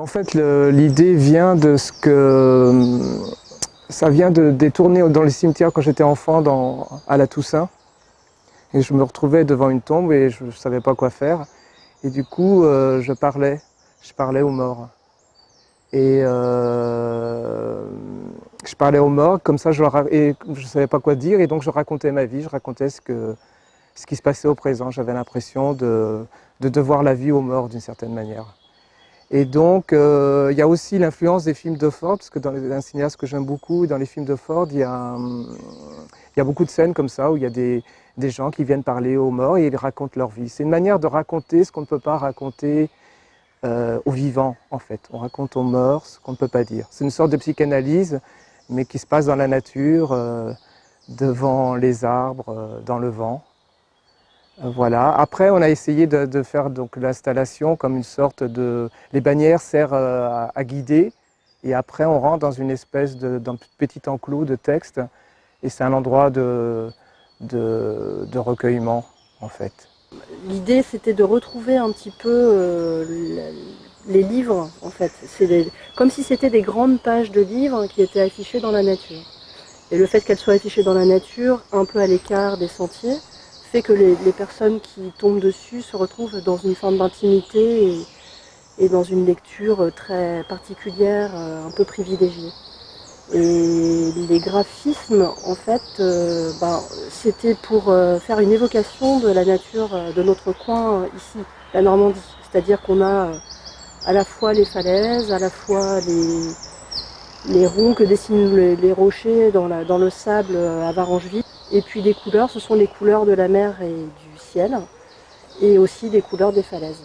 En fait, l'idée vient de ce que ça vient des tournées dans les cimetières quand j'étais enfant à la Toussaint. Et je me retrouvais devant une tombe et je ne savais pas quoi faire. Et du coup, je parlais aux morts. Et je parlais aux morts, comme ça, et je ne savais pas quoi dire. Et donc, je racontais ma vie, je racontais ce qui se passait au présent. J'avais l'impression de devoir la vie aux morts d'une certaine manière. Et donc, il y a aussi l'influence des films de Ford, parce que dans un cinéaste que j'aime beaucoup, dans les films de Ford, il y a beaucoup de scènes comme ça, où il y a des gens qui viennent parler aux morts et ils racontent leur vie. C'est une manière de raconter ce qu'on ne peut pas raconter aux vivants, en fait. On raconte aux morts ce qu'on ne peut pas dire. C'est une sorte de psychanalyse, mais qui se passe dans la nature, devant les arbres, dans le vent. Voilà. Après, on a essayé de faire donc l'installation comme une sorte de... Les bannières servent à guider, et après on rentre dans une espèce d'un petit enclos de texte, et c'est un endroit de recueillement, en fait. L'idée, c'était de retrouver un petit peu les livres, en fait. Comme si c'était des grandes pages de livres qui étaient affichées dans la nature. Et le fait qu'elles soient affichées dans la nature, un peu à l'écart des sentiers, fait que les personnes qui tombent dessus se retrouvent dans une forme d'intimité et dans une lecture très particulière, un peu privilégiée. Et les graphismes, en fait, c'était pour faire une évocation de la nature de notre coin ici, la Normandie. C'est-à-dire qu'on a à la fois les falaises, à la fois les ronds que dessinent les rochers dans le sable à Varangeville. Et puis les couleurs, ce sont les couleurs de la mer et du ciel, et aussi les couleurs des falaises.